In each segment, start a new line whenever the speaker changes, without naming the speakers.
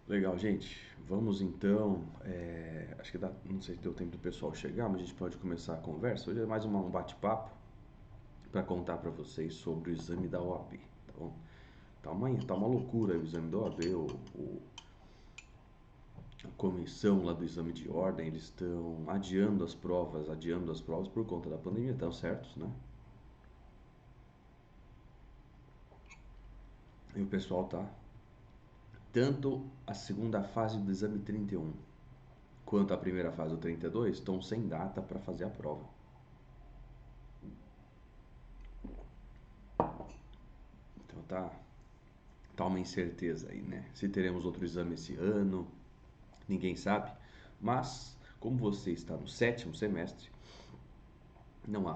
Legal, gente. Vamos então. Acho que dá, não sei se deu tempo do pessoal chegar, mas a gente pode começar a conversa. Hoje é mais um bate-papo para contar para vocês sobre o exame da OAB. Tá bom? Tá uma loucura aí o exame da OAB, a comissão lá do exame de ordem, eles estão adiando as provas por conta da pandemia, estão certos, né? E o pessoal tá. Tanto a segunda fase do exame 31 quanto a primeira fase do 32 estão sem data para fazer a prova. Então tá uma incerteza aí, né? Se teremos outro exame esse ano, ninguém sabe. Mas, como você está no sétimo semestre, não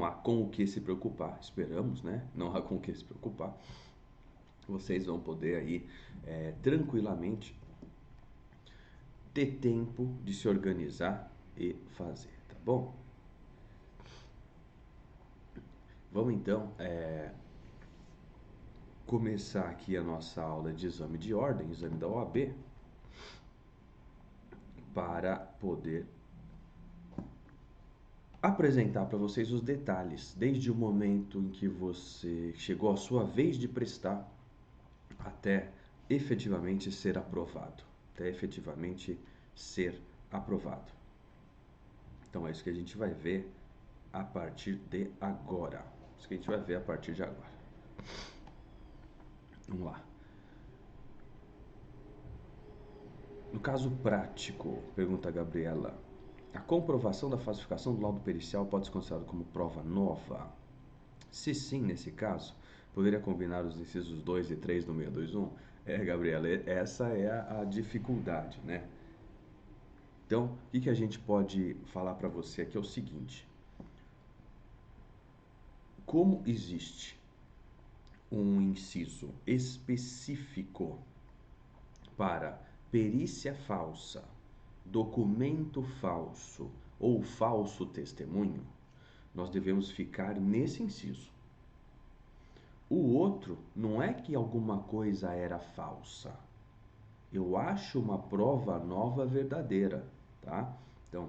há com o que se preocupar. Esperamos, né? Não há com o que se preocupar. Vocês vão poder aí tranquilamente ter tempo de se organizar e fazer, tá bom? Vamos então começar aqui a nossa aula de exame de ordem, exame da OAB, para poder apresentar para vocês os detalhes, desde o momento em que você chegou a sua vez de prestar até efetivamente ser aprovado, até efetivamente ser aprovado. Então é isso que a gente vai ver a partir de agora. Isso que a gente vai ver a partir de agora. Vamos lá. No caso prático, pergunta a Gabriela, a comprovação da falsificação do laudo pericial pode ser considerada como prova nova? Se sim, nesse caso, poderia combinar os incisos 2 e 3 do 621? Gabriela, essa é a dificuldade, né? Então, o que a gente pode falar para você aqui é o seguinte: como existe um inciso específico para perícia falsa, documento falso ou falso testemunho, nós devemos ficar nesse inciso. O outro não é que alguma coisa era falsa. Eu acho uma prova nova verdadeira, tá? Então,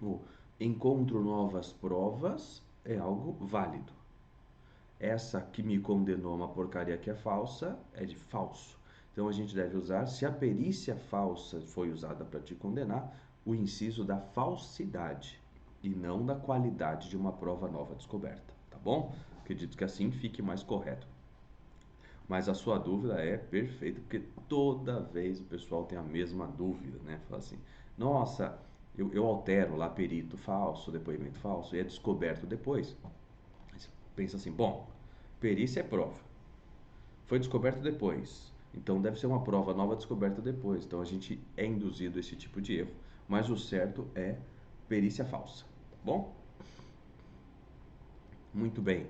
o encontro novas provas é algo válido. Essa que me condenou a uma porcaria que é falsa é de falso. Então a gente deve usar, se a perícia falsa foi usada para te condenar, o inciso da falsidade e não da qualidade de uma prova nova descoberta, tá bom? Acredito que assim fique mais correto. Mas a sua dúvida é perfeita, porque toda vez o pessoal tem a mesma dúvida, né? Fala assim, nossa, eu altero lá perito falso, depoimento falso, e é descoberto depois. Aí você pensa assim, bom, perícia é prova, foi descoberto depois, então deve ser uma prova nova descoberta depois. Então a gente é induzido a esse tipo de erro, mas o certo é perícia falsa, tá bom? Muito bem.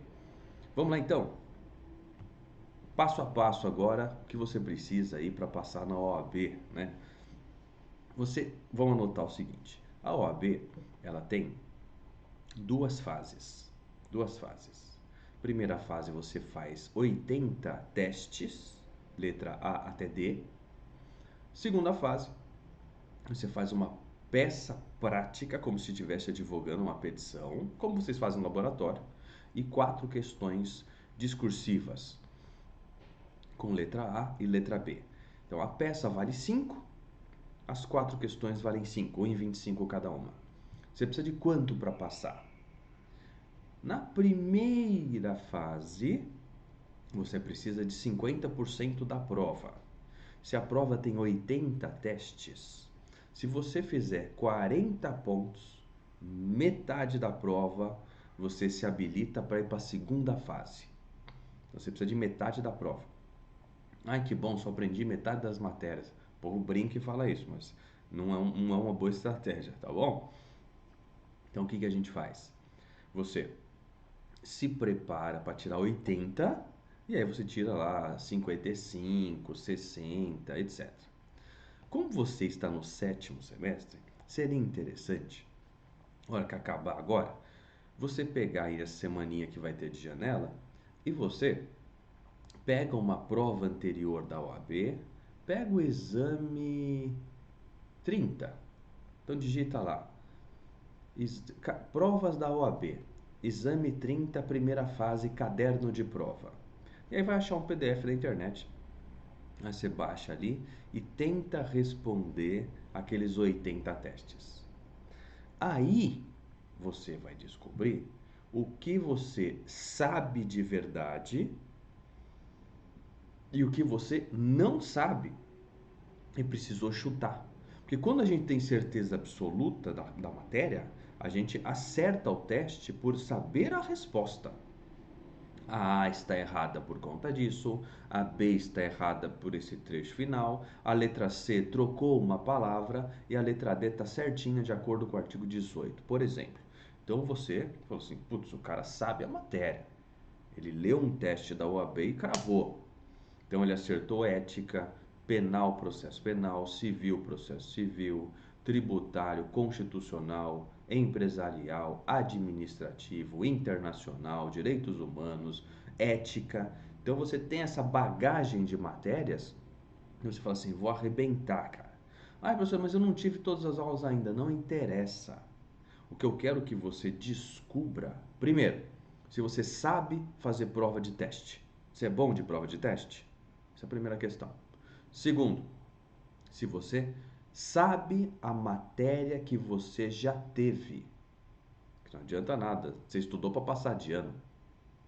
Vamos lá então. Passo a passo agora, o que você precisa aí para passar na OAB, né? Vamos anotar o seguinte: a OAB, ela tem duas fases. Duas fases. Primeira fase você faz 80 testes, letra A até D. Segunda fase, você faz uma peça prática, como se estivesse advogando uma petição, como vocês fazem no laboratório, e 4 questões discursivas, com letra A e letra B. Então a peça vale 5, as 4 questões valem 5, 1 em 25 cada uma. Você precisa de quanto para passar? Na primeira fase, você precisa de 50% da prova. Se a prova tem 80 testes, se você fizer 40 pontos, metade da prova, você se habilita para ir para a segunda fase. Então, você precisa de metade da prova. Ai, que bom, só aprendi metade das matérias. O povo brinca e fala isso, mas não é uma boa estratégia, tá bom? Então, o que a gente faz? Você se prepara para tirar 80 e aí você tira lá 55, 60, etc. Como você está no sétimo semestre, seria interessante, na hora que acabar agora, você pegar aí essa semaninha que vai ter de janela e você pega uma prova anterior da OAB, Pega o exame 30. Então digita lá. Provas da OAB. Exame 30, primeira fase, caderno de prova. E aí vai achar um PDF na internet. Aí você baixa ali e tenta responder aqueles 80 testes. Aí você vai descobrir o que você sabe de verdade e o que você não sabe e precisou chutar. Porque quando a gente tem certeza absoluta da matéria, a gente acerta o teste por saber a resposta. A A está errada por conta disso, a B está errada por esse trecho final, a letra C trocou uma palavra e a letra D está certinha de acordo com o artigo 18, por exemplo. Então você falou assim, putz, o cara sabe a matéria. Ele leu um teste da OAB e cravou. Então ele acertou ética, penal, processo penal, civil, processo civil, tributário, constitucional, empresarial, administrativo, internacional, direitos humanos, ética. Então você tem essa bagagem de matérias e você fala assim, vou arrebentar, cara. Ah, professor, mas eu não tive todas as aulas ainda. Não interessa. O que eu quero que você descubra, primeiro, se você sabe fazer prova de teste. Você é bom de prova de teste? Essa é a primeira questão. Segundo, se você sabe a matéria que você já teve. Não adianta nada, você estudou para passar de ano.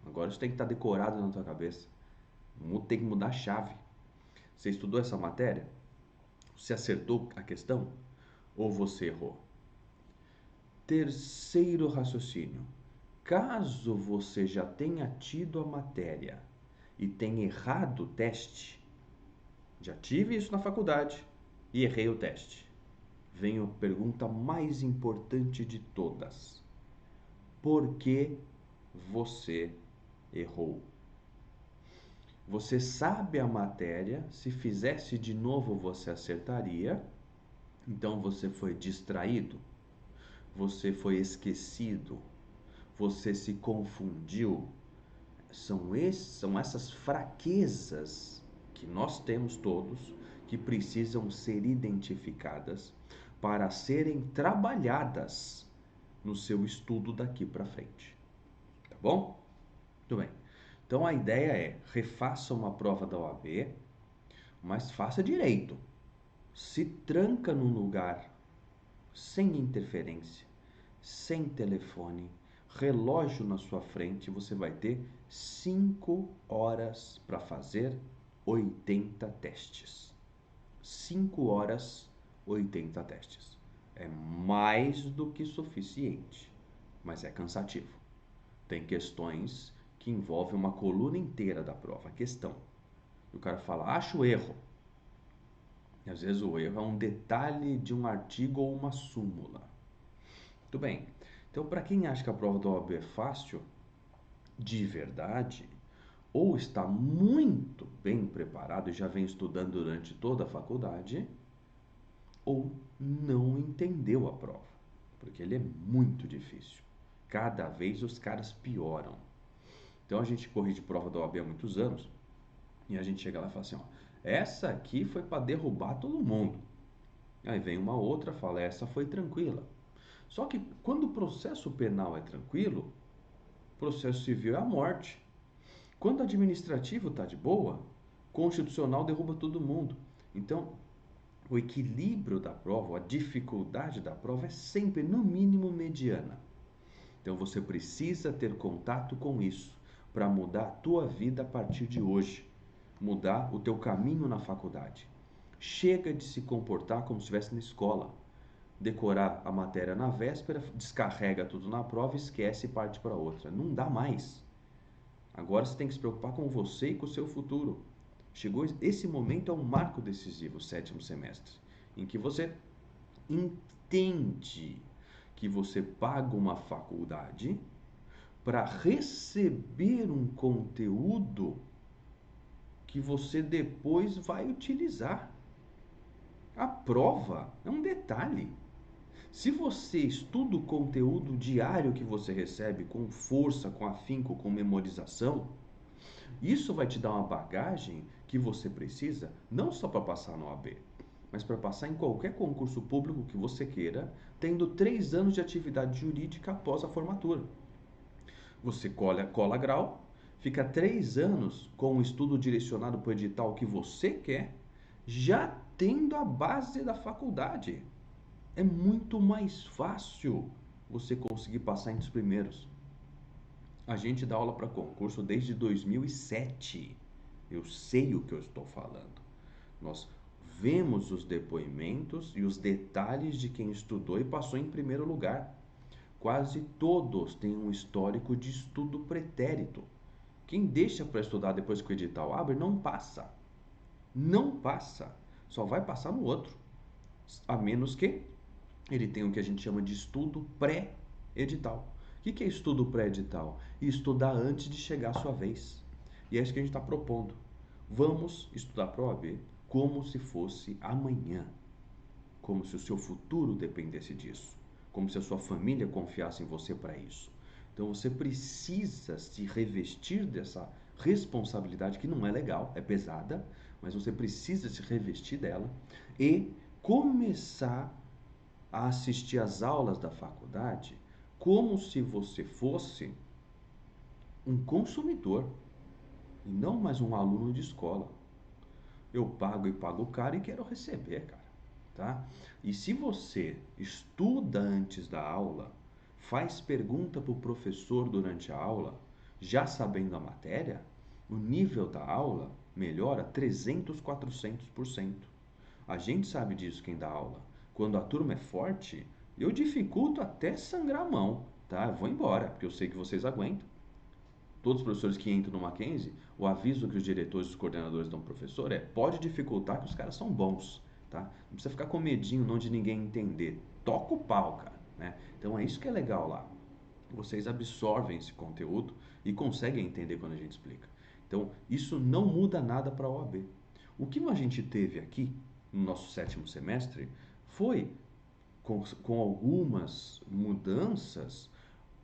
Agora isso tem que estar decorado na tua cabeça. Tem que mudar a chave. Você estudou essa matéria? Você acertou a questão? Ou você errou? Terceiro raciocínio. Caso você já tenha tido a matéria e tenha errado o teste, já tive isso na faculdade e errei o teste. Vem a pergunta mais importante de todas. Por que você errou? Você sabe a matéria, se fizesse de novo você acertaria, então você foi distraído, você foi esquecido, você se confundiu. São essas fraquezas que nós temos todos que precisam ser identificadas para serem trabalhadas no seu estudo daqui para frente. Tá bom? Muito bem. Então a ideia é, refaça uma prova da OAB, mas faça direito. Se tranca num lugar sem interferência, sem telefone, relógio na sua frente, você vai ter 5 horas para fazer 80 testes. 5 horas, 80 testes. É mais do que suficiente, mas é cansativo. Tem questões que envolvem uma coluna inteira da prova, a questão. E o cara fala, acho erro. E às vezes o erro é um detalhe de um artigo ou uma súmula. Muito bem. Então, para quem acha que a prova da OAB é fácil, de verdade, ou está muito bem preparado e já vem estudando durante toda a faculdade, ou não entendeu a prova, porque ele é muito difícil. Cada vez os caras pioram. Então a gente corrige prova da OAB há muitos anos e a gente chega lá e fala assim, ó, essa aqui foi para derrubar todo mundo. Aí vem uma outra, fala, essa foi tranquila. Só que quando o processo penal é tranquilo, o processo civil é a morte. Quando o administrativo está de boa, constitucional derruba todo mundo. Então, o equilíbrio da prova, a dificuldade da prova é sempre, no mínimo, mediana. Então, você precisa ter contato com isso para mudar a tua vida a partir de hoje. Mudar o teu caminho na faculdade. Chega de se comportar como se estivesse na escola. Decorar a matéria na véspera, descarrega tudo na prova, esquece e parte para outra. Não dá mais. Agora você tem que se preocupar com você e com o seu futuro. Chegou esse momento, é um marco decisivo, o 7º semestre, em que você entende que você paga uma faculdade para receber um conteúdo que você depois vai utilizar. A prova é um detalhe. Se você estuda o conteúdo diário que você recebe com força, com afinco, com memorização, isso vai te dar uma bagagem que você precisa, não só para passar na OAB, mas para passar em qualquer concurso público que você queira, tendo 3 anos de atividade jurídica após a formatura. Você cola grau, fica 3 anos com o estudo direcionado para o edital que você quer, já tendo a base da faculdade. É muito mais fácil você conseguir passar entre os primeiros. A gente dá aula para concurso desde 2007. Eu sei o que eu estou falando. Nós vemos os depoimentos e os detalhes de quem estudou e passou em primeiro lugar. Quase todos têm um histórico de estudo pretérito. Quem deixa para estudar depois que o edital abre, não passa. Não passa. Só vai passar no outro. A menos que ele tenha o que a gente chama de estudo pré-edital. O que é estudo pré-edital? Estudar antes de chegar a sua vez. E é isso que a gente está propondo. Vamos estudar para a OAB como se fosse amanhã. Como se o seu futuro dependesse disso. Como se a sua família confiasse em você para isso. Então você precisa se revestir dessa responsabilidade que não é legal, é pesada, mas você precisa se revestir dela e começar a assistir às aulas da faculdade como se você fosse um consumidor e não mais um aluno de escola. Eu pago e pago caro e quero receber, cara, tá? E se você estuda antes da aula, faz pergunta para o professor durante a aula, já sabendo a matéria, o nível da aula melhora 300, 400%. A gente sabe disso quem dá aula. Quando a turma é forte, eu dificulto até sangrar a mão, tá? Eu vou embora, porque eu sei que vocês aguentam. Todos os professores que entram no Mackenzie, o aviso que os diretores e os coordenadores dão pro professor é: pode dificultar que os caras são bons, tá? Não precisa ficar com medinho não de ninguém entender. Toca o pau, cara, né? Então é isso que é legal lá. Vocês absorvem esse conteúdo e conseguem entender quando a gente explica. Então, isso não muda nada para a OAB. O que a gente teve aqui no nosso 7º semestre foi, com algumas mudanças,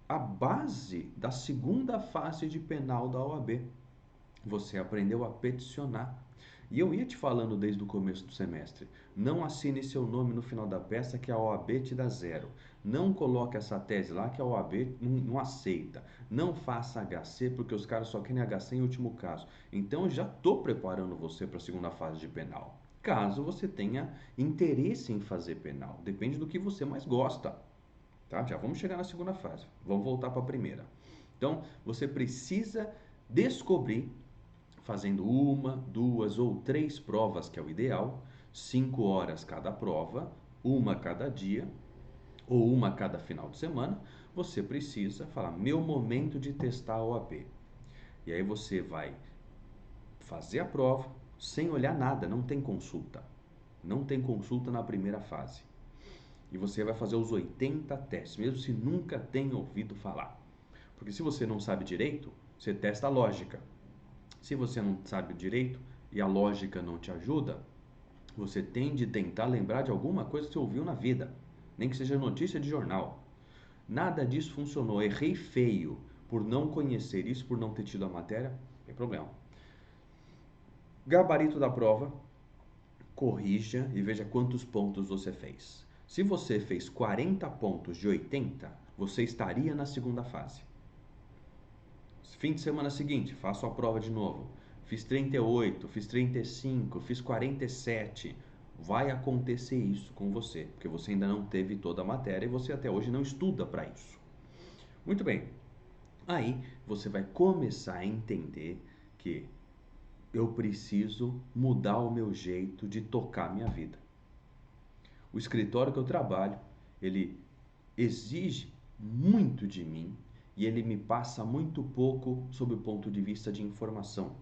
a base da segunda fase de penal da OAB. Você aprendeu a peticionar. E eu ia te falando desde o começo do semestre, não assine seu nome no final da peça que a OAB te dá 0. Não coloque essa tese lá que a OAB não aceita. Não faça HC porque os caras só querem HC em último caso. Então eu já estou preparando você para a segunda fase de penal. Caso você tenha interesse em fazer penal. Depende do que você mais gosta. Tá? Já vamos chegar na segunda fase. Vamos voltar para a primeira. Então, você precisa descobrir, fazendo 1, 2 ou 3 provas, que é o ideal, 5 horas cada prova, uma cada dia, ou uma cada final de semana, você precisa falar, meu momento de testar a OAB. E aí você vai fazer a prova, sem olhar nada, não tem consulta. Não tem consulta na primeira fase. E você vai fazer os 80 testes, mesmo se nunca tenha ouvido falar. Porque se você não sabe direito, você testa a lógica. Se você não sabe direito e a lógica não te ajuda, você tem de tentar lembrar de alguma coisa que você ouviu na vida, nem que seja notícia de jornal. Nada disso funcionou, errei feio por não conhecer isso, por não ter tido a matéria, não tem problema. Gabarito da prova, corrija e veja quantos pontos você fez. Se você fez 40 pontos de 80, você estaria na segunda fase. Fim de semana seguinte, faço a prova de novo. Fiz 38, fiz 35, fiz 47. Vai acontecer isso com você, porque você ainda não teve toda a matéria e você até hoje não estuda para isso. Muito bem. Aí você vai começar a entender que eu preciso mudar o meu jeito de tocar minha vida. O escritório que eu trabalho, ele exige muito de mim e ele me passa muito pouco sob o ponto de vista de informação.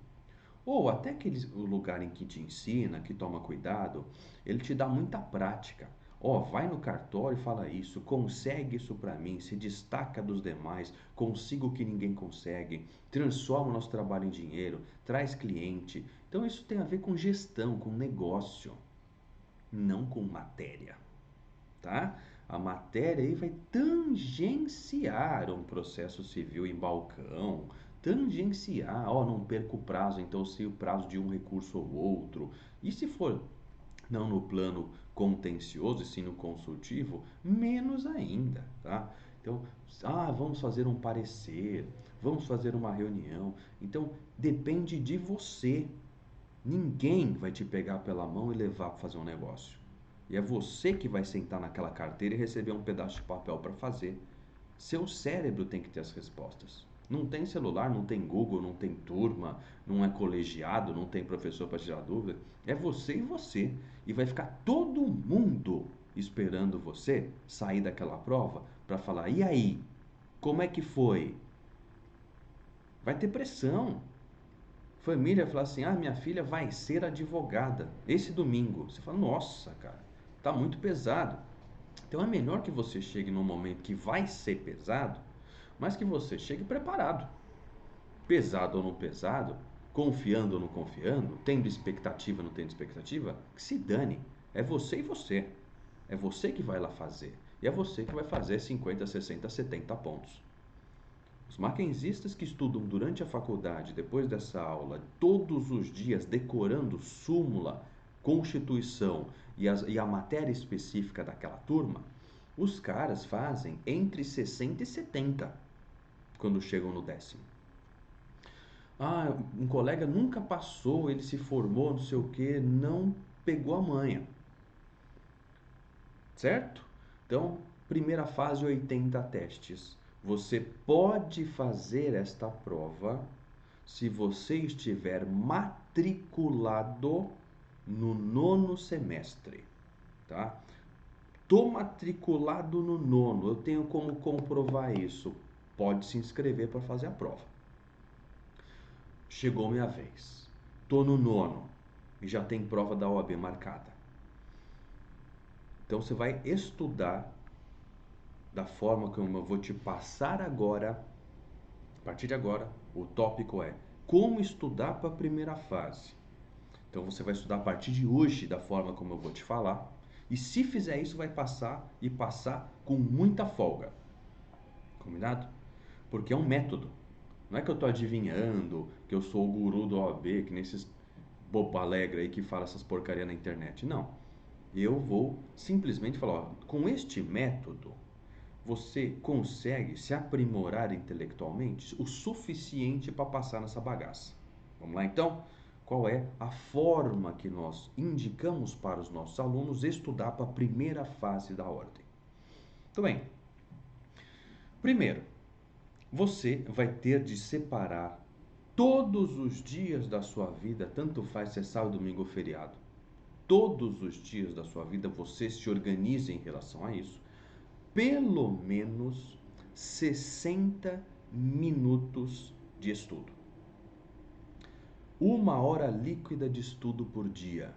Ou até o lugar em que te ensina, que toma cuidado, ele te dá muita prática. Ó, vai no cartório e fala isso, consegue isso para mim, se destaca dos demais, consiga o que ninguém consegue, transforma o nosso trabalho em dinheiro, traz cliente. Então isso tem a ver com gestão, com negócio, não com matéria, tá? A matéria aí vai tangenciar um processo civil em balcão, tangenciar, ó, não perco o prazo, então eu sei o prazo de um recurso ou outro. E se for não no plano contencioso, e sim no consultivo, menos ainda, tá? Então, vamos fazer um parecer, vamos fazer uma reunião. Então, depende de você. Ninguém vai te pegar pela mão e levar para fazer um negócio. E é você que vai sentar naquela carteira e receber um pedaço de papel para fazer. Seu cérebro tem que ter as respostas. Não tem celular, não tem Google, não tem turma, não é colegiado, não tem professor para tirar dúvida. É você e você. E vai ficar todo mundo esperando você sair daquela prova para falar: e aí? Como é que foi? Vai ter pressão. Família fala assim: minha filha vai ser advogada esse domingo. Você fala: nossa, cara, tá muito pesado. Então é melhor que você chegue num momento que vai ser pesado, mas que você chegue preparado. Pesado ou não pesado, confiando ou não confiando, tendo expectativa ou não tendo expectativa, que se dane. É você e você. É você que vai lá fazer. E é você que vai fazer 50, 60, 70 pontos. Os mackenzistas que estudam durante a faculdade, depois dessa aula, todos os dias decorando súmula, constituição e a matéria específica daquela turma, os caras fazem entre 60 e 70 quando chegam no décimo. Um colega nunca passou, ele se formou, não sei o que, não pegou a manha. Certo? Então, primeira fase, 80 testes. Você pode fazer esta prova se você estiver matriculado no 9º semestre, tá? Tô matriculado no 9º, eu tenho como comprovar isso. Pode se inscrever para fazer a prova. Chegou minha vez. Tô no 9º e já tem prova da OAB marcada. Então você vai estudar da forma como eu vou te passar agora. A partir de agora, o tópico é como estudar para a primeira fase. Então você vai estudar a partir de hoje da forma como eu vou te falar. E se fizer isso, vai passar e passar com muita folga. Combinado? Porque é um método. Não é que eu estou adivinhando, que eu sou o guru do OAB, que nem esses bobo alegre aí que fala essas porcarias na internet. Não. Eu vou simplesmente falar, ó, com este método, você consegue se aprimorar intelectualmente o suficiente para passar nessa bagaça. Vamos lá então? Qual é a forma que nós indicamos para os nossos alunos estudar para a primeira fase da ordem? Muito bem. Primeiro, você vai ter de separar todos os dias da sua vida, tanto faz se é sábado, domingo ou feriado. Todos os dias da sua vida você se organiza em relação a isso. Pelo menos 60 minutos de estudo. 1 hora líquida de estudo por dia.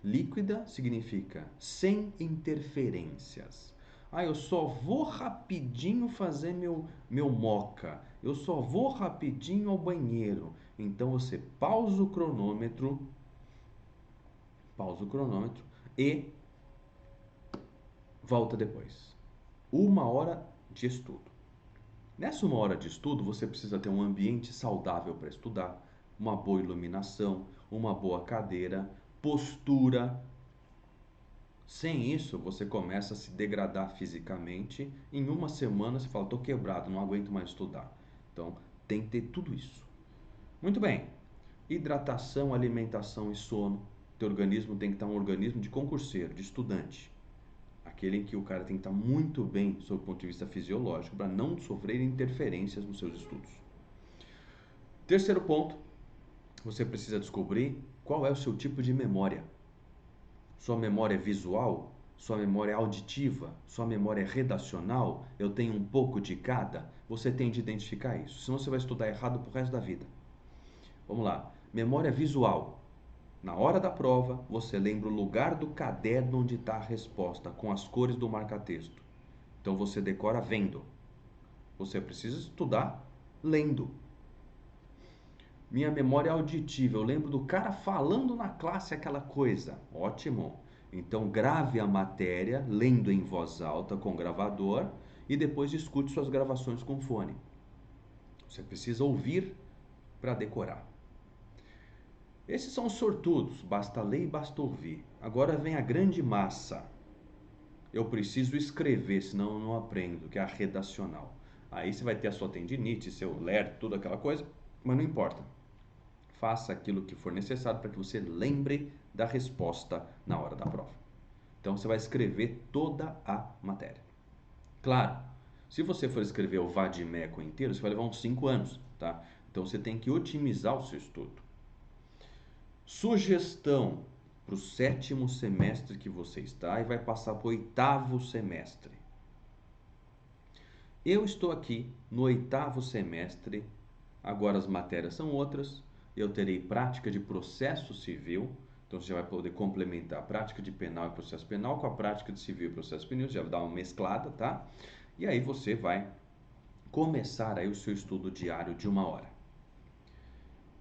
Líquida significa sem interferências. Eu só vou rapidinho fazer meu moca. Eu só vou rapidinho ao banheiro. Então você pausa o cronômetro e volta depois. 1 hora de estudo. Nessa 1 hora de estudo, você precisa ter um ambiente saudável para estudar, uma boa iluminação, uma boa cadeira, postura. Sem isso, você começa a se degradar fisicamente. Em uma semana, você fala: tô quebrado, não aguento mais estudar. Então, tem que ter tudo isso. Muito bem. Hidratação, alimentação e sono. Teu organismo tem que estar um organismo de concurseiro, de estudante. Aquele em que o cara tem que estar muito bem sob o ponto de vista fisiológico para não sofrer interferências nos seus estudos. Terceiro ponto, você precisa descobrir qual é o seu tipo de memória. Sua memória é visual? Sua memória é auditiva? Sua memória é redacional? Eu tenho um pouco de cada? Você tem de identificar isso, senão você vai estudar errado pro resto da vida. Vamos lá. Memória visual. Na hora da prova, você lembra o lugar do caderno onde está a resposta, com as cores do marca-texto. Então você decora vendo. Você precisa estudar lendo. Minha memória auditiva, eu lembro do cara falando na classe aquela coisa. Ótimo. Então grave a matéria, lendo em voz alta com gravador, e depois escute suas gravações com fone. Você precisa ouvir para decorar. Esses são os sortudos, basta ler e basta ouvir. Agora vem a grande massa. Eu preciso escrever, senão eu não aprendo, que é a redacional. Aí você vai ter a sua tendinite, seu ler, tudo aquela coisa, mas não importa. Faça aquilo que for necessário para que você lembre da resposta na hora da prova. Então você vai escrever toda a matéria. Claro, se você for escrever o vade-mecum inteiro, você vai levar uns 5 anos, tá? Então você tem que otimizar o seu estudo. Sugestão para o 7º semestre que você está e vai passar para o 8º semestre. Eu estou aqui no 8º semestre, agora as matérias são outras, eu terei prática de processo civil, então você vai poder complementar a prática de penal e processo penal com a prática de civil e processo penal, já vai dar uma mesclada, tá? E aí você vai começar aí o seu estudo diário de 1 hora.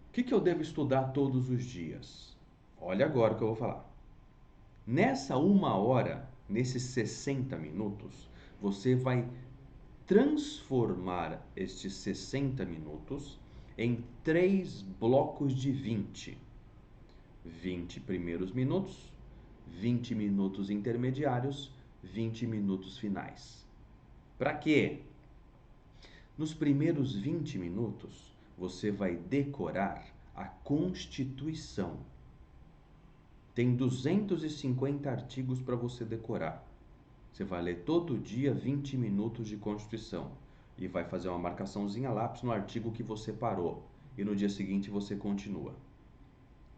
O que eu devo estudar todos os dias? Olha agora o que eu vou falar. Nessa 1 hora, nesses 60 minutos, você vai transformar estes 60 minutos em 3 blocos de 20. 20 primeiros minutos, 20 minutos intermediários, 20 minutos finais. Para quê? Nos primeiros 20 minutos, você vai decorar a Constituição. Tem 250 artigos para você decorar. Você vai ler todo dia 20 minutos de Constituição e vai fazer uma marcaçãozinha lápis no artigo que você parou. E no dia seguinte você continua.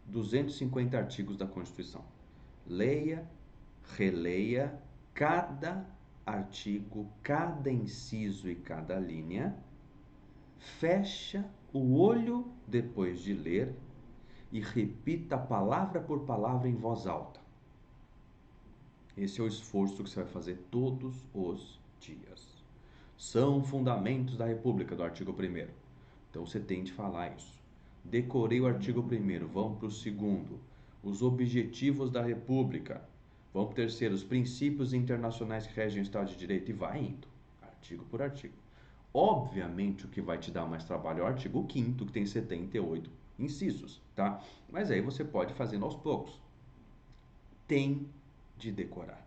250 artigos da Constituição. Leia, releia cada artigo, cada inciso e cada linha. Fecha o olho depois de ler e repita palavra por palavra em voz alta. Esse é o esforço que você vai fazer todos os dias. São fundamentos da República, do artigo 1º. Então você tem de falar isso. Decorei o artigo 1º, vamos para o 2º. Os objetivos da República. Vamos para o 3º, os princípios internacionais que regem o Estado de Direito. E vai indo, artigo por artigo. Obviamente o que vai te dar mais trabalho é o artigo 5º, que tem 78 incisos, tá? Mas aí você pode fazer aos poucos. Tem de decorar.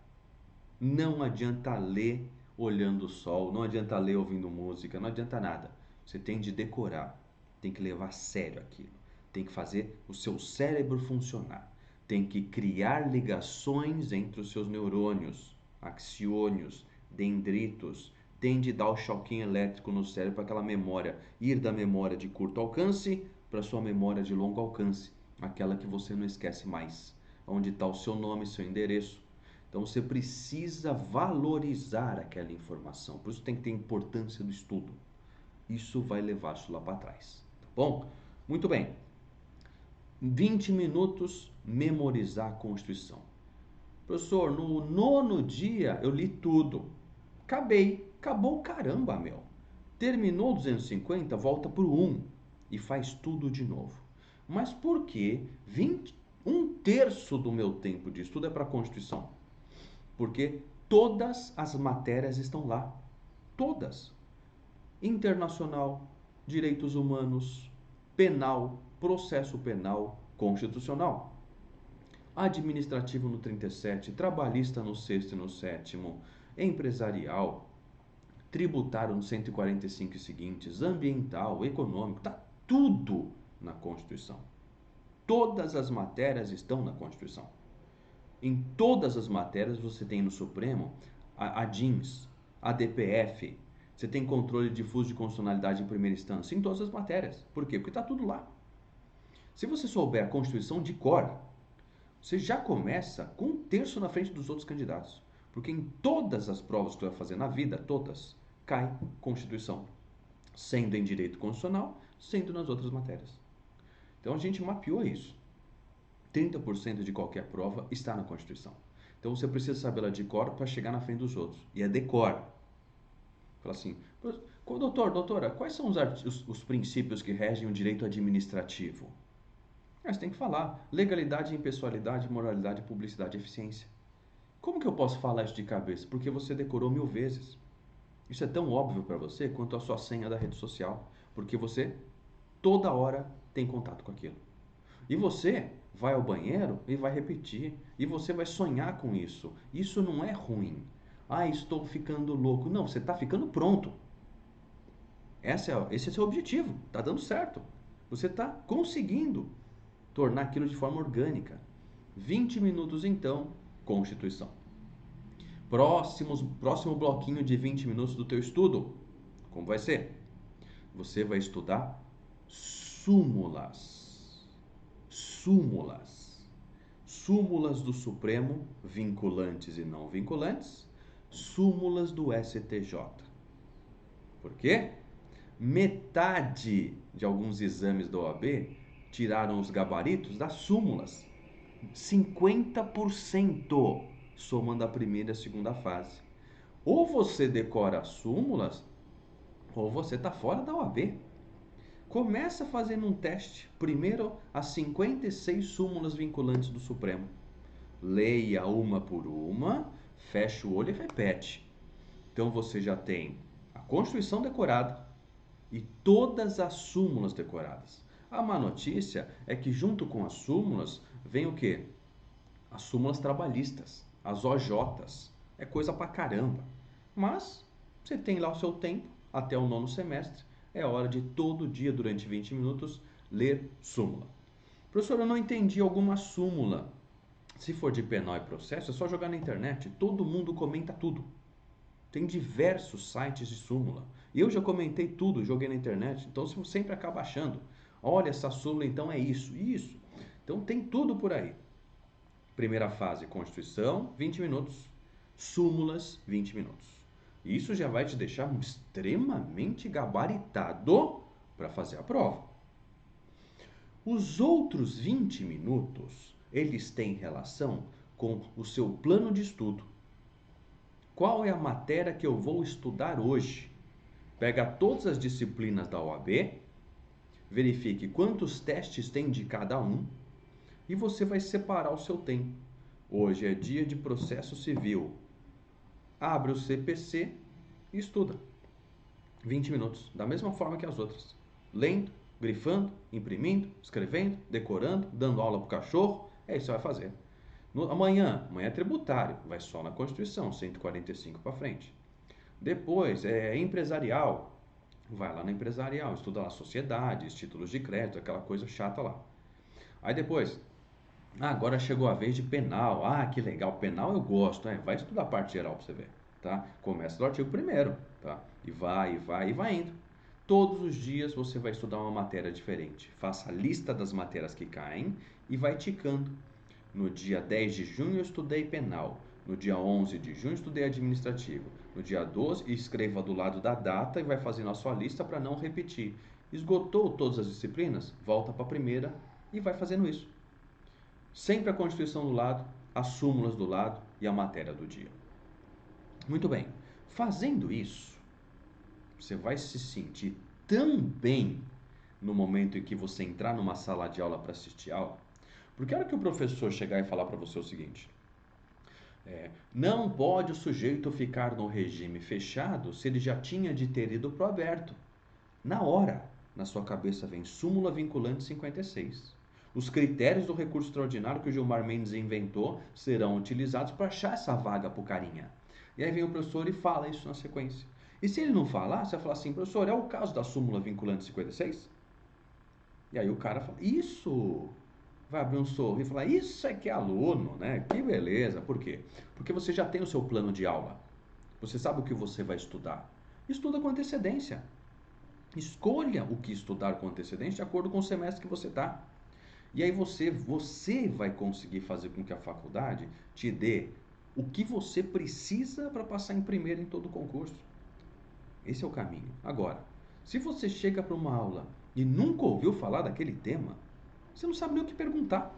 Não adianta ler olhando o sol, não adianta ler ouvindo música, não adianta nada. Você tem de decorar, tem que levar a sério aquilo, tem que fazer o seu cérebro funcionar, tem que criar ligações entre os seus neurônios, axiônios, dendritos, tem de dar o choquinho elétrico no cérebro para aquela memória ir da memória de curto alcance para a sua memória de longo alcance, aquela que você não esquece mais, onde está o seu nome, seu endereço. Então você precisa valorizar aquela informação, por isso tem que ter importância do estudo. Isso vai levar isso lá para trás, tá bom? Muito bem. 20 minutos, memorizar a Constituição. Professor, no 9º dia eu li tudo. Acabou caramba, meu. Terminou 250, volta para o 1 e faz tudo de novo. Mas por que 1/3 do meu tempo de estudo é para a Constituição? Porque todas as matérias estão lá. Todas. Internacional, direitos humanos, penal, processo penal, constitucional. Administrativo no 37, trabalhista no 6º e no 7º, empresarial, tributário no 145 e seguintes, ambiental, econômico, tá tudo na Constituição. Todas as matérias estão na Constituição. Em todas as matérias você tem no Supremo a DINS, a DPF, você tem controle difuso de constitucionalidade em primeira instância, em todas as matérias. Por quê? Porque está tudo lá. Se você souber a Constituição de cor, você já começa com 1/3 na frente dos outros candidatos. Porque em todas as provas que você vai fazer na vida, todas, cai Constituição. Sendo em direito constitucional, sendo nas outras matérias. Então a gente mapeou isso. 30% de qualquer prova está na Constituição. Então você precisa saber ela de cor para chegar na frente dos outros. E é decor. Fala assim, doutora, quais são os princípios que regem o direito administrativo? Você tem que falar legalidade, impessoalidade, moralidade, publicidade e eficiência. Como que eu posso falar isso de cabeça? Porque você decorou 1000 vezes. Isso é tão óbvio para você quanto a sua senha da rede social. Porque você toda hora tem contato com aquilo. E você vai ao banheiro e vai repetir. E você vai sonhar com isso. Isso não é ruim. Ah, estou ficando louco. Não, você está ficando pronto. Esse é o seu objetivo. Está dando certo. Você está conseguindo tornar aquilo de forma orgânica. 20 minutos então, Constituição. Próximo bloquinho de 20 minutos do teu estudo. Como vai ser? Você vai estudar súmulas. Súmulas. Súmulas do Supremo, vinculantes e não vinculantes. Súmulas do STJ. Por quê? Metade de alguns exames da OAB tiraram os gabaritos das súmulas. 50% somando a primeira e a segunda fase. Ou você decora as súmulas, ou você está fora da OAB. Começa fazendo um teste. Primeiro, as 56 súmulas vinculantes do Supremo. Leia uma por uma, fecha o olho e repete. Então você já tem a Constituição decorada e todas as súmulas decoradas. A má notícia é que junto com as súmulas vem o quê? As súmulas trabalhistas, as OJs. É coisa pra caramba. Mas você tem lá o seu tempo, até o 9º semestre. É hora de todo dia, durante 20 minutos, ler súmula. Professor, eu não entendi alguma súmula. Se for de penal e processo, é só jogar na internet. Todo mundo comenta tudo. Tem diversos sites de súmula. Eu já comentei tudo, joguei na internet. Então você sempre acaba achando. Olha, essa súmula então é isso. Isso. Então tem tudo por aí. Primeira fase, Constituição, 20 minutos. Súmulas, 20 minutos. Isso já vai te deixar extremamente gabaritado para fazer a prova. Os outros 20 minutos, eles têm relação com o seu plano de estudo. Qual é a matéria que eu vou estudar hoje? Pega todas as disciplinas da OAB, verifique quantos testes tem de cada um e você vai separar o seu tempo. Hoje é dia de processo civil. Abre o CPC e estuda. 20 minutos, da mesma forma que as outras. Lendo, grifando, imprimindo, escrevendo, decorando, dando aula para o cachorro. É isso que você vai fazer. Amanhã é tributário, vai só na Constituição, 145 para frente. Depois é empresarial, vai lá no empresarial, estuda lá sociedades, títulos de crédito, aquela coisa chata lá. Aí depois, agora chegou a vez de penal. Ah, que legal, penal eu gosto, vai estudar a parte geral para você ver, tá? Começa do artigo 1º, tá? E vai indo. Todos os dias você vai estudar uma matéria diferente. Faça a lista das matérias que caem e vai ticando. No dia 10 de junho eu estudei penal. No dia 11 de junho estudei administrativo. No dia 12, escreva do lado da data e vai fazendo a sua lista para não repetir. Esgotou todas as disciplinas? Volta para a primeira e vai fazendo isso. Sempre a Constituição do lado, as súmulas do lado e a matéria do dia. Muito bem. Fazendo isso, você vai se sentir tão bem no momento em que você entrar numa sala de aula para assistir aula. Porque a hora que o professor chegar e falar para você o seguinte: não pode o sujeito ficar no regime fechado se ele já tinha de ter ido para o aberto. Na hora, na sua cabeça vem súmula vinculante 56. Os critérios do recurso extraordinário que o Gilmar Mendes inventou serão utilizados para achar essa vaga para o carinha. E aí vem o professor e fala isso na sequência. E se ele não falar, você vai falar assim: professor, é o caso da súmula vinculante 56? E aí o cara fala: isso! Vai abrir um sorriso e falar: isso é que é aluno, né? Que beleza. Por quê? Porque você já tem o seu plano de aula. Você sabe o que você vai estudar. Estuda com antecedência. Escolha o que estudar com antecedência de acordo com o semestre que você está. E aí você vai conseguir fazer com que a faculdade te dê o que você precisa para passar em primeiro em todo o concurso. Esse é o caminho. Agora, se você chega para uma aula e nunca ouviu falar daquele tema, você não sabe nem o que perguntar.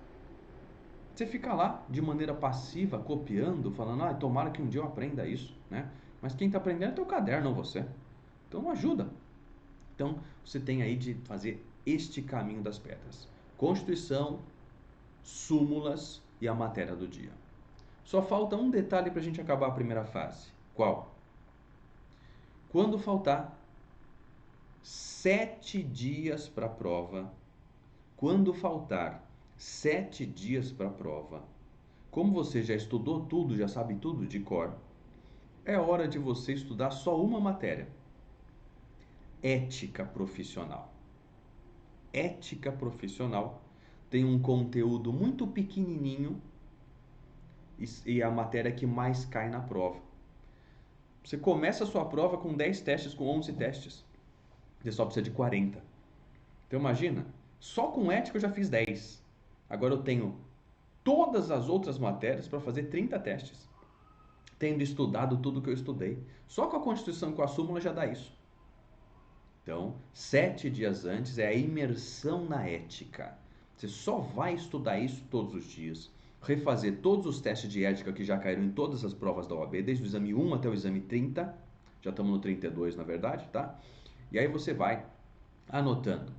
Você fica lá de maneira passiva, copiando, falando: tomara que um dia eu aprenda isso, né? Mas quem está aprendendo é teu caderno, não você. Então ajuda. Então você tem aí de fazer este caminho das pedras: Constituição, súmulas e a matéria do dia. Só falta um detalhe para a gente acabar a primeira fase. Qual? Quando faltar 7 dias para a prova. Quando faltar 7 dias para a prova, como você já estudou tudo, já sabe tudo de cor, é hora de você estudar só uma matéria: ética profissional. Ética profissional tem um conteúdo muito pequenininho e é a matéria que mais cai na prova. Você começa a sua prova com 10 testes, com 11 testes. Você só precisa de 40. Então imagina, só com ética eu já fiz 10. Agora eu tenho todas as outras matérias para fazer 30 testes. Tendo estudado tudo que eu estudei. Só com a Constituição e com a súmula já dá isso. Então, 7 dias antes é a imersão na ética. Você só vai estudar isso todos os dias. Refazer todos os testes de ética que já caíram em todas as provas da OAB, desde o exame 1 até o exame 30. Já estamos no 32, na verdade, tá? E aí você vai anotando.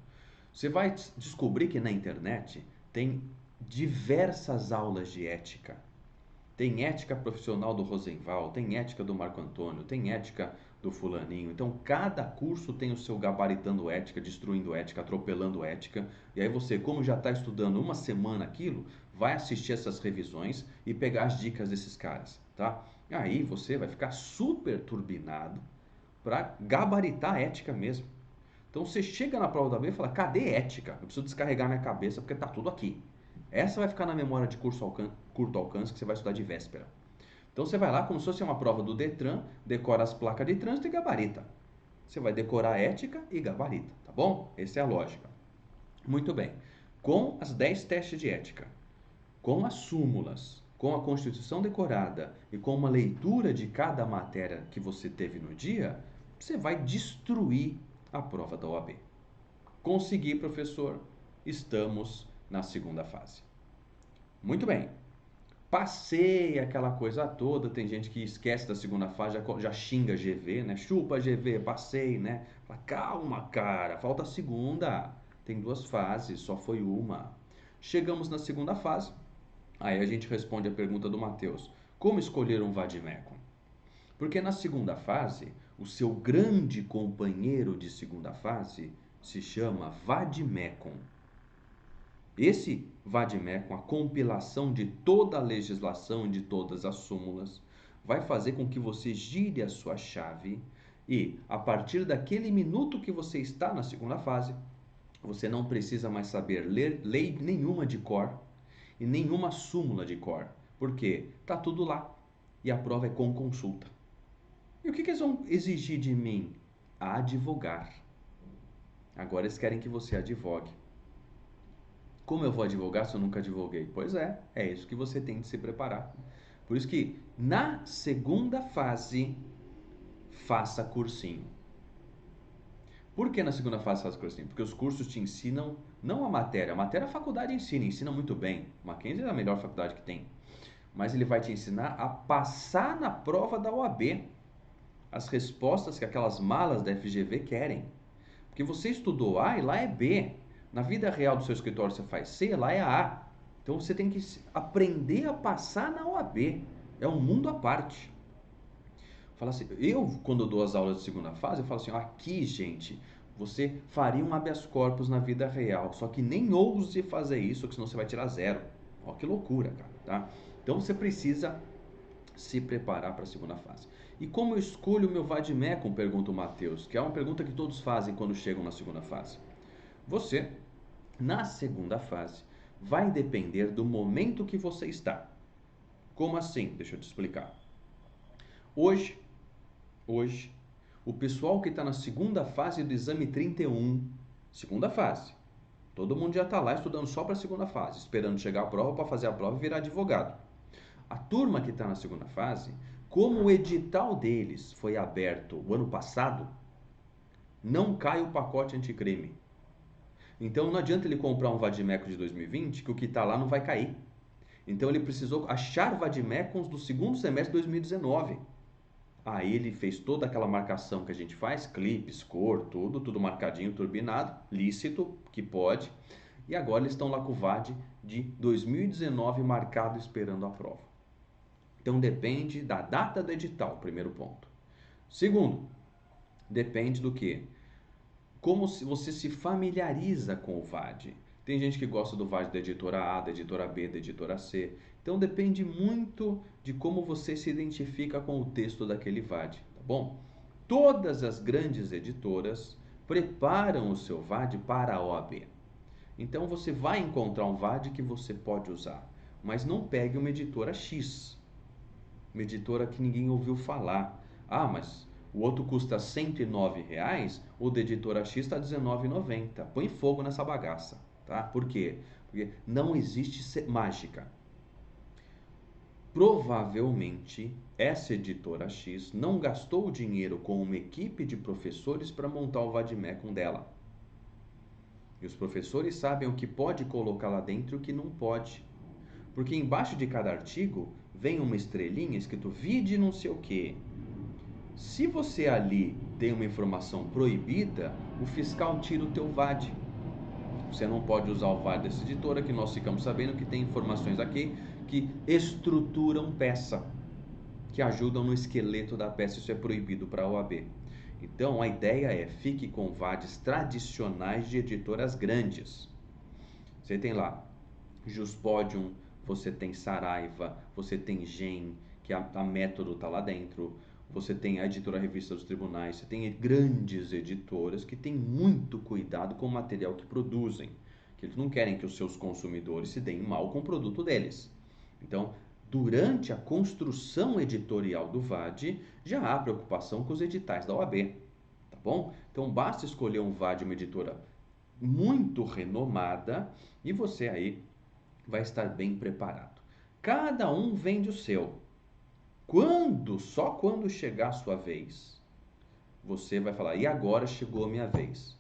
Você vai descobrir que na internet tem diversas aulas de ética. Tem ética profissional do Rosenval, tem ética do Marco Antônio, tem ética do fulaninho. Então, cada curso tem o seu gabaritando ética, destruindo ética, atropelando ética. E aí você, como já está estudando uma semana aquilo, vai assistir essas revisões e pegar as dicas desses caras, tá? Aí você vai ficar super turbinado para gabaritar a ética mesmo. Então, você chega na prova da B e fala, cadê ética? Eu preciso descarregar minha cabeça porque tá tudo aqui. Essa vai ficar na memória de curto alcance que você vai estudar de véspera. Então você vai lá como se fosse uma prova do Detran, decora as placas de trânsito e gabarita. Você vai decorar a ética e gabarita, tá bom? Essa é a lógica. Muito bem. Com as 10 testes de ética, com as súmulas, com a Constituição decorada e com uma leitura de cada matéria que você teve no dia, você vai destruir a prova da OAB. Consegui, professor. Estamos na segunda fase. Muito bem. Passei aquela coisa toda, tem gente que esquece da segunda fase, já xinga GV, né? Chupa GV, passei, né? Fala, calma, cara, falta a segunda. Tem 2 fases, só foi uma. Chegamos na segunda fase, aí a gente responde a pergunta do Matheus. Como escolher um vade-mecum? Porque na segunda fase, o seu grande companheiro de segunda fase se chama vade-mecum. Esse vade-mecum, a compilação de toda a legislação e de todas as súmulas, vai fazer com que você gire a sua chave e, a partir daquele minuto que você está na segunda fase, você não precisa mais saber ler lei nenhuma de cor e nenhuma súmula de cor, porque está tudo lá e a prova é com consulta. E o que eles vão exigir de mim? A advogar. Agora eles querem que você advogue. Como eu vou advogar se eu nunca advoguei? Pois é isso que você tem de se preparar. Por isso que na segunda fase, faça cursinho. Por que na segunda fase faz cursinho? Porque os cursos te ensinam, não a matéria a faculdade ensina muito bem. Mackenzie é a melhor faculdade que tem. Mas ele vai te ensinar a passar na prova da OAB as respostas que aquelas malas da FGV querem. Porque você estudou A e lá é B. Na vida real do seu escritório você faz C, lá é A. Então você tem que aprender a passar na OAB. É um mundo à parte. Fala assim, quando eu dou as aulas de segunda fase, eu falo assim, aqui, gente, você faria um habeas corpus na vida real, só que nem ouse fazer isso, porque senão você vai tirar 0. Ó, que loucura, cara, tá? Então você precisa se preparar para a segunda fase. E como eu escolho o meu vade-mecum? Pergunta o Matheus, que é uma pergunta que todos fazem quando chegam na segunda fase. Você, na segunda fase, vai depender do momento que você está. Como assim? Deixa eu te explicar. Hoje, o pessoal que está na segunda fase do exame 31, segunda fase, todo mundo já está lá estudando só para a segunda fase, esperando chegar a prova para fazer a prova e virar advogado. A turma que está na segunda fase, como o edital deles foi aberto o ano passado, não cai o pacote anticrime. Então não adianta ele comprar um vade-mecum de 2020, que o que está lá não vai cair. Então ele precisou achar vade-mecums do segundo semestre de 2019. Aí ele fez toda aquela marcação que a gente faz, clipes, cor, tudo marcadinho, turbinado, lícito, que pode. E agora eles estão lá com o VAD de 2019 marcado esperando a prova. Então depende da data do edital, primeiro ponto. Segundo, depende do quê? como se você se familiariza com o VAD. Tem gente que gosta do VAD da editora A, da editora B, da editora C. Então depende muito de como você se identifica com o texto daquele VAD, tá bom? Todas as grandes editoras preparam o seu VAD para a OAB. Então você vai encontrar um VAD que você pode usar, mas não pegue uma editora X, uma editora que ninguém ouviu falar. Ah, mas o outro custa R$ 109, o da editora X está R$19,90. Põe fogo nessa bagaça, tá? Por quê? Porque não existe mágica. Provavelmente essa editora X não gastou dinheiro com uma equipe de professores para montar o vademecum dela. E os professores sabem o que pode colocar lá dentro e o que não pode. Porque embaixo de cada artigo vem uma estrelinha escrito vide não sei o que. Se você ali tem uma informação proibida, o fiscal tira o teu VAD. Você não pode usar o VAD dessa editora, que nós ficamos sabendo que tem informações aqui que estruturam peça, que ajudam no esqueleto da peça. Isso é proibido para a OAB. Então a ideia é, fique com VADs tradicionais de editoras grandes. Você tem lá Juspodium, você tem Saraiva, você tem GEM, que a Método está lá dentro. Você tem a editora Revista dos Tribunais, você tem grandes editoras que têm muito cuidado com o material que produzem, que eles não querem que os seus consumidores se deem mal com o produto deles. Então, durante a construção editorial do VAD, já há preocupação com os editais da OAB, tá bom? Então, basta escolher um VAD, uma editora muito renomada, e você aí vai estar bem preparado. Cada um vende o seu. Só quando chegar a sua vez, você vai falar, e agora chegou a minha vez.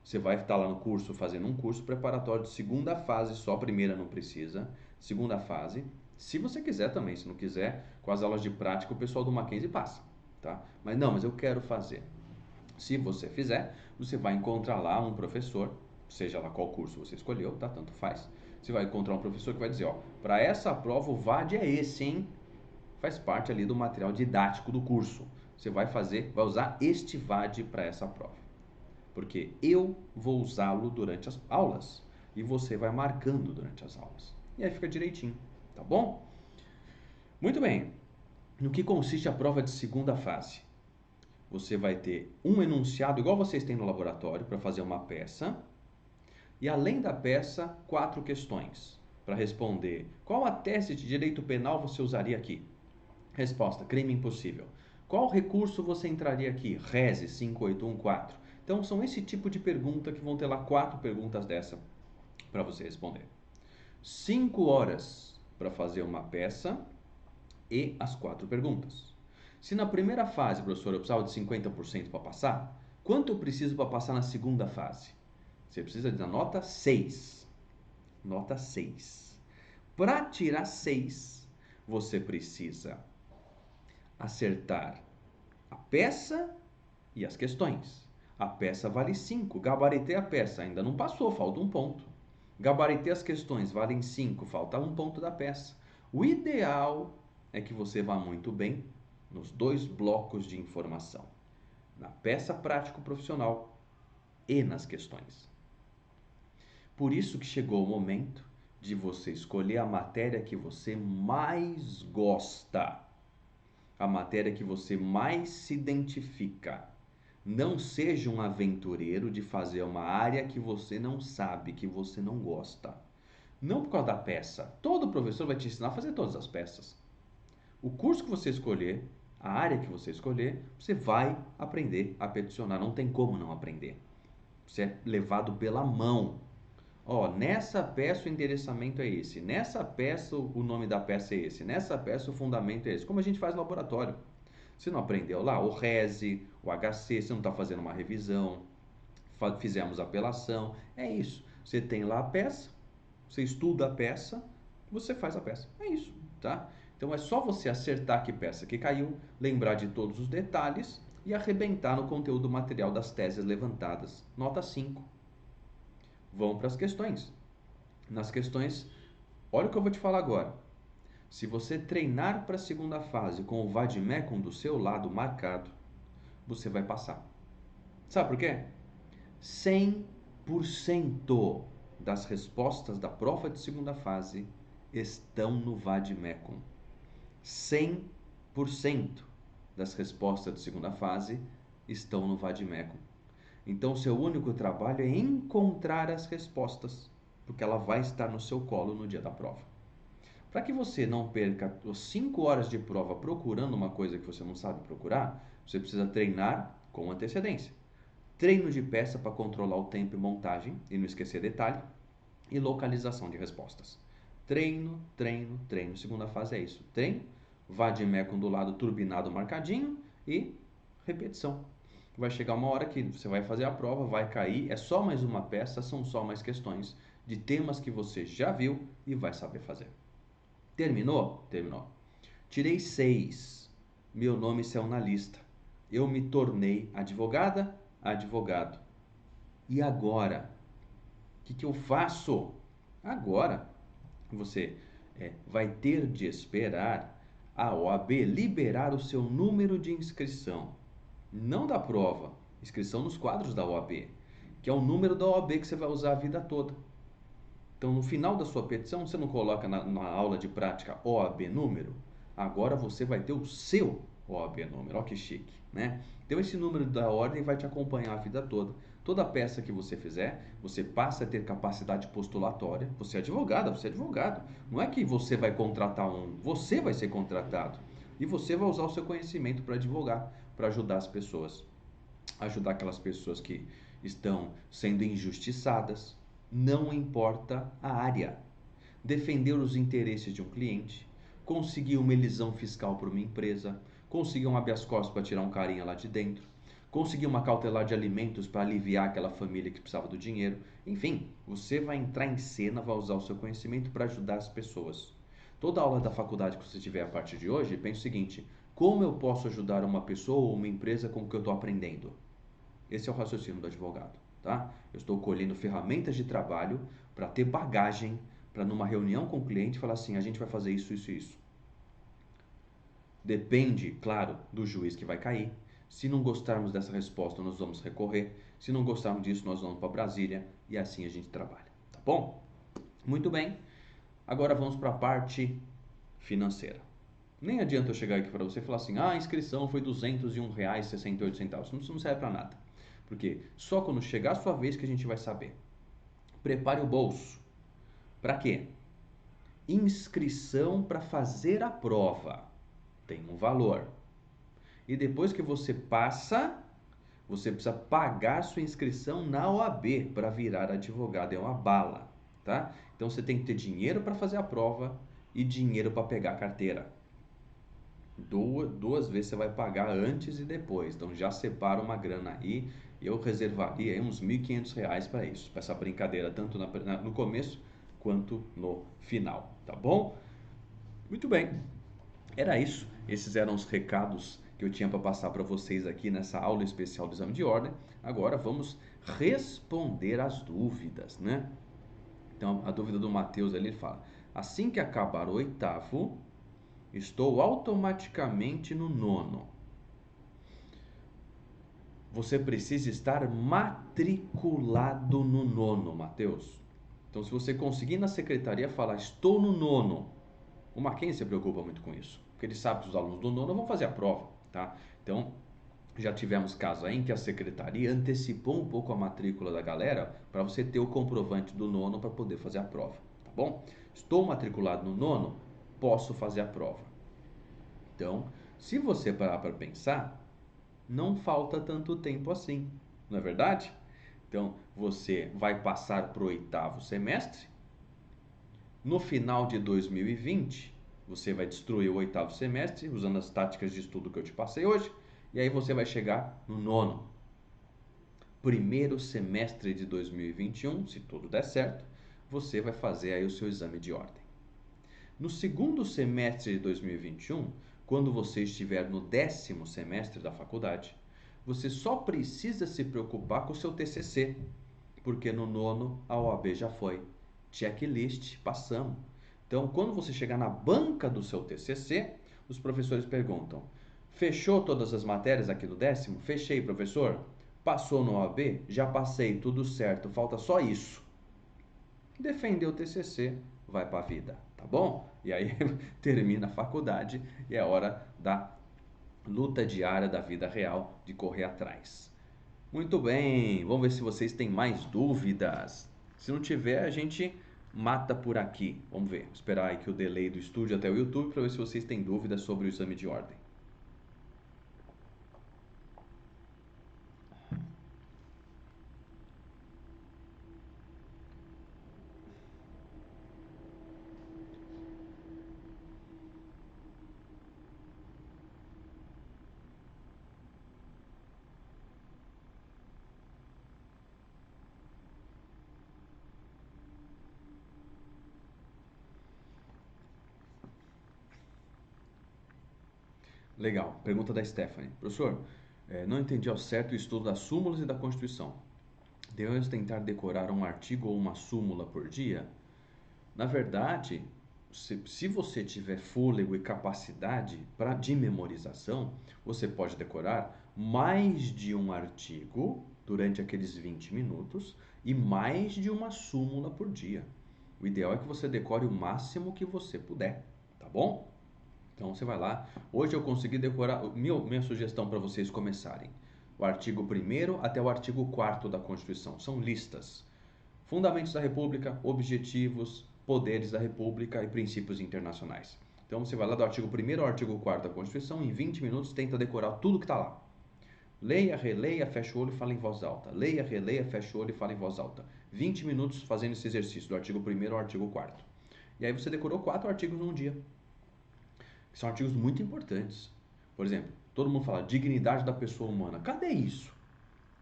Você vai estar lá no curso, fazendo um curso preparatório de segunda fase, só a primeira não precisa. Segunda fase, se você quiser também, se não quiser, com as aulas de prática, o pessoal do Mackenzie passa, tá? Mas eu quero fazer. Se você fizer, você vai encontrar lá um professor, seja lá qual curso você escolheu, tá? Tanto faz. Você vai encontrar um professor que vai dizer, ó, para essa prova o VAD é esse, hein? Faz parte ali do material didático do curso. Você vai usar este VAD para essa prova. Porque eu vou usá-lo durante as aulas e você vai marcando durante as aulas. E aí fica direitinho, tá bom? Muito bem. No que consiste a prova de segunda fase? Você vai ter um enunciado, igual vocês têm no laboratório, para fazer uma peça. E além da peça, 4 questões para responder. Qual a tese de direito penal você usaria aqui? Resposta: crime impossível. Qual recurso você entraria aqui? Reze 5814. Então são esse tipo de pergunta que vão ter lá 4 perguntas dessa para você responder. 5 horas para fazer uma peça e as 4 perguntas. Se na primeira fase, professor, eu precisava de 50% para passar, quanto eu preciso para passar na segunda fase? Você precisa da nota 6. Nota 6. Para tirar 6, você precisa acertar a peça e as questões. A peça vale 5, gabaritei a peça, ainda não passou, falta um ponto. Gabaritei as questões, valem 5, falta um ponto da peça. O ideal é que você vá muito bem nos 2 blocos de informação, na peça prático-profissional e nas questões. Por isso que chegou o momento de você escolher a matéria que você mais gosta. A matéria que você mais se identifica. Não seja um aventureiro de fazer uma área que você não sabe, que você não gosta. Não por causa da peça. Todo professor vai te ensinar a fazer todas as peças. O curso que você escolher, a área que você escolher, você vai aprender a peticionar. Não tem como não aprender. Você é levado pela mão. Ó, nessa peça o endereçamento é esse, nessa peça o nome da peça é esse, nessa peça o fundamento é esse, como a gente faz no laboratório. Você não aprendeu lá o RESE, o HC, você não está fazendo uma revisão, fizemos apelação, é isso. Você tem lá a peça, você estuda a peça, você faz a peça, é isso, tá? Então é só você acertar que peça que caiu, lembrar de todos os detalhes e arrebentar no conteúdo material das teses levantadas. Nota 5. Vão para as questões. Nas questões, olha o que eu vou te falar agora. Se você treinar para a segunda fase com o vademecum do seu lado marcado, você vai passar. Sabe por quê? 100% das respostas da prova de segunda fase estão no Vademecum. 100% das respostas de segunda fase estão no Vademecum. Então, seu único trabalho é encontrar as respostas, porque ela vai estar no seu colo no dia da prova. Para que você não perca as 5 horas de prova procurando uma coisa que você não sabe procurar, você precisa treinar com antecedência. Treino de peça para controlar o tempo e montagem, e não esquecer detalhe, e localização de respostas. Treino, treino, treino. Segunda fase é isso. Treino, Vademecum do lado turbinado marcadinho e repetição. Vai chegar uma hora que você vai fazer a prova, vai cair, é só mais uma peça, são só mais questões de temas que você já viu e vai saber fazer. Terminou? Terminou. Tirei 6. Meu nome saiu na lista. Eu me tornei advogada, advogado. E agora? O que eu faço? Agora, você vai ter de esperar a OAB liberar o seu número de inscrição. Não da prova, inscrição nos quadros da OAB, que é o número da OAB que você vai usar a vida toda. Então, no final da sua petição, você não coloca na aula de prática OAB número? Agora você vai ter o seu OAB número. Olha que chique, né? Então, esse número da ordem vai te acompanhar a vida toda. Toda peça que você fizer, você passa a ter capacidade postulatória. Você é advogada, você é advogado. Não é que você vai contratar você vai ser contratado. E você vai usar o seu conhecimento para advogar, para ajudar as pessoas. Ajudar aquelas pessoas que estão sendo injustiçadas. Não importa a área. Defender os interesses de um cliente, conseguir uma elisão fiscal para uma empresa, conseguir um habeas corpus para tirar um carinha lá de dentro, conseguir uma cautelar de alimentos para aliviar aquela família que precisava do dinheiro. Enfim, você vai entrar em cena, vai usar o seu conhecimento para ajudar as pessoas. Toda aula da faculdade que você tiver a partir de hoje, pense o seguinte: como eu posso ajudar uma pessoa ou uma empresa com o que eu estou aprendendo? Esse é o raciocínio do advogado. Tá? Eu estou colhendo ferramentas de trabalho para ter bagagem, para numa reunião com o cliente falar assim, a gente vai fazer isso, isso e isso. Depende, claro, do juiz que vai cair. Se não gostarmos dessa resposta, nós vamos recorrer. Se não gostarmos disso, nós vamos para Brasília e assim a gente trabalha. Tá bom? Muito bem. Agora vamos para a parte financeira. Nem adianta eu chegar aqui para você e falar assim, a inscrição foi R$201,68. Isso não serve para nada. Porque só quando chegar a sua vez que a gente vai saber. Prepare o bolso. Para quê? Inscrição para fazer a prova. Tem um valor. E depois que você passa, você precisa pagar sua inscrição na OAB para virar advogado. É uma bala, tá? Então você tem que ter dinheiro para fazer a prova e dinheiro para pegar a carteira. Duas vezes você vai pagar antes e depois. Então já separa uma grana aí. Eu reservaria aí uns R$1.500 para isso, para essa brincadeira, tanto no começo quanto no final, tá bom? Muito bem, era isso. Esses eram os recados que eu tinha para passar para vocês aqui nessa aula especial do exame de ordem. Agora vamos responder as dúvidas, né? Então, a dúvida do Matheus ali, ele fala: assim que acabar o 8º, estou automaticamente no 9º. Você precisa estar matriculado no 9º, Matheus. Então, se você conseguir na secretaria falar, estou no 9º, o Mackenzie se preocupa muito com isso, porque ele sabe que os alunos do 9º vão fazer a prova, tá? Então, já tivemos casos aí em que a secretaria antecipou um pouco a matrícula da galera para você ter o comprovante do 9º para poder fazer a prova, tá bom? Estou matriculado no 9º, posso fazer a prova. Então, se você parar para pensar, não falta tanto tempo assim, não é verdade? Então, você vai passar para o 8º semestre. No final de 2020, você vai destruir o 8º semestre, usando as táticas de estudo que eu te passei hoje. E aí você vai chegar no 9º. Primeiro semestre de 2021, se tudo der certo, você vai fazer aí o seu exame de ordem. No segundo semestre de 2021, quando você estiver no 10º semestre da faculdade, você só precisa se preocupar com o seu TCC, porque no 9º a OAB já foi. Checklist, passamos. Então, quando você chegar na banca do seu TCC, os professores perguntam: fechou todas as matérias aqui do 10º? Fechei, professor. Passou no OAB? Já passei, tudo certo, falta só isso. Defendeu o TCC, vai para a vida, tá bom? E aí termina a faculdade e é hora da luta diária da vida real, de correr atrás. Muito bem, vamos ver se vocês têm mais dúvidas. Se não tiver, a gente mata por aqui. Vamos ver, esperar aí que o delay do estúdio até o YouTube para ver se vocês têm dúvidas sobre o exame de ordem. Legal, pergunta da Stephanie. Professor, não entendi ao certo o estudo das súmulas e da Constituição. Devemos tentar decorar um artigo ou uma súmula por dia? Na verdade, se você tiver fôlego e capacidade de memorização, você pode decorar mais de um artigo durante aqueles 20 minutos e mais de uma súmula por dia. O ideal é que você decore o máximo que você puder, tá bom? Então você vai lá. Hoje eu consegui decorar. Minha sugestão para vocês começarem: o artigo 1º até o artigo 4º da Constituição. São listas. Fundamentos da República, objetivos, poderes da República e princípios internacionais. Então você vai lá do artigo 1º ao artigo 4º da Constituição, em 20 minutos tenta decorar tudo que está lá. Leia, releia, fecha o olho e fala em voz alta. Leia, releia, fecha o olho e fala em voz alta. 20 minutos fazendo esse exercício do artigo 1º ao artigo 4º. E aí você decorou 4 artigos num dia. São artigos muito importantes. Por exemplo, todo mundo fala dignidade da pessoa humana. Cadê isso?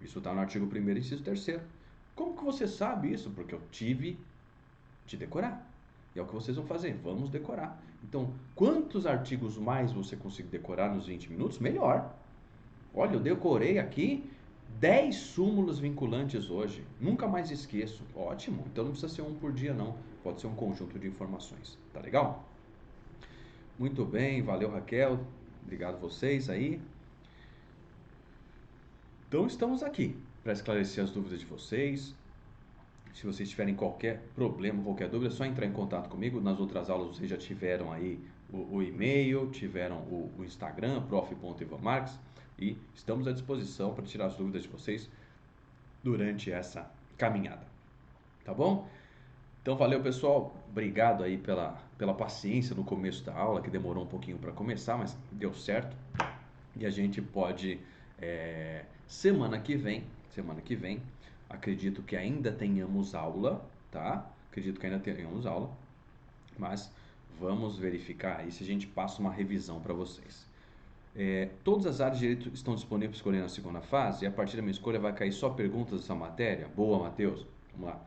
Isso está no artigo 1º, inciso 3º. Como que você sabe isso? Porque eu tive de decorar. E é o que vocês vão fazer. Vamos decorar. Então, quantos artigos mais você conseguir decorar nos 20 minutos, melhor. Olha, eu decorei aqui 10 súmulas vinculantes hoje. Nunca mais esqueço. Ótimo. Então não precisa ser um por dia, não. Pode ser um conjunto de informações. Tá legal? Muito bem. Valeu, Raquel. Obrigado vocês aí. Então estamos aqui para esclarecer as dúvidas de vocês. Se vocês tiverem qualquer problema, qualquer dúvida, é só entrar em contato comigo. Nas outras aulas vocês já tiveram aí o e-mail, tiveram o Instagram, prof.ivanmarques, e estamos à disposição para tirar as dúvidas de vocês durante essa caminhada. Tá bom? Então valeu, pessoal. Obrigado aí pela paciência no começo da aula, que demorou um pouquinho para começar, mas deu certo. E a gente pode, semana que vem, acredito que ainda tenhamos aula, tá? Acredito que ainda tenhamos aula, mas vamos verificar aí se a gente passa uma revisão para vocês. Todas as áreas de direito estão disponíveis para escolher na segunda fase, e a partir da minha escolha vai cair só perguntas dessa matéria? Boa, Matheus. Vamos lá.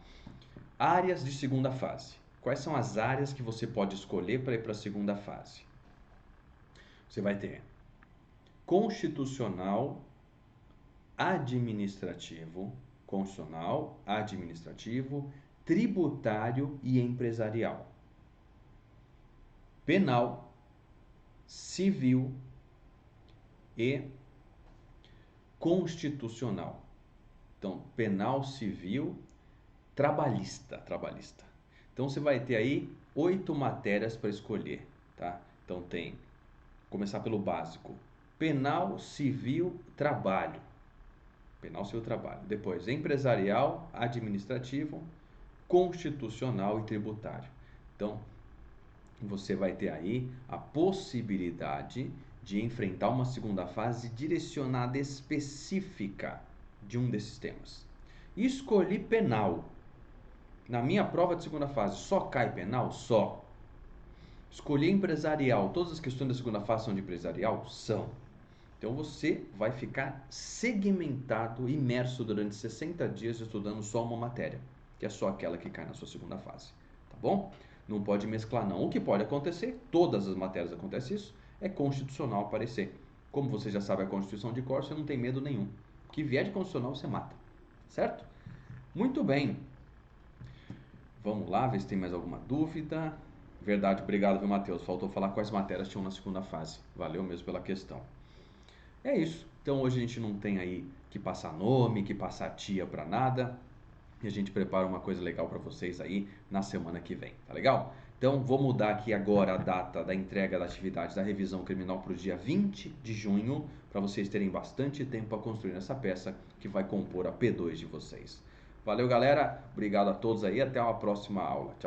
Áreas de segunda fase. Quais são as áreas que você pode escolher para ir para a segunda fase? Você vai ter constitucional, administrativo, tributário e empresarial, penal, civil e constitucional. Então, penal, civil, trabalhista. Então, você vai ter aí 8 matérias para escolher, tá? Então, começar pelo básico: penal, civil, trabalho. Depois, empresarial, administrativo, constitucional e tributário. Então, você vai ter aí a possibilidade de enfrentar uma segunda fase direcionada específica de um desses temas. Escolhi penal. Na minha prova de segunda fase, só cai penal? Só. Escolhi empresarial. Todas as questões da segunda fase são de empresarial? São. Então você vai ficar segmentado, imerso durante 60 dias estudando só uma matéria, que é só aquela que cai na sua segunda fase, tá bom? Não pode mesclar não. O que pode acontecer, todas as matérias acontece isso, é constitucional aparecer. Como você já sabe a Constituição de cor, você não tem medo nenhum. O que vier de constitucional você mata, certo? Muito bem. Vamos lá, ver se tem mais alguma dúvida. Verdade, obrigado, viu, Matheus? Faltou falar quais matérias tinham na segunda fase. Valeu mesmo pela questão. É isso. Então hoje a gente não tem aí que passar nome, que passar tia para nada. E a gente prepara uma coisa legal para vocês aí na semana que vem, tá legal? Então vou mudar aqui agora a data da entrega da atividade da revisão criminal para o dia 20 de junho, para vocês terem bastante tempo para construir essa peça que vai compor a P2 de vocês. Valeu, galera. Obrigado a todos aí. Até uma próxima aula. Tchau.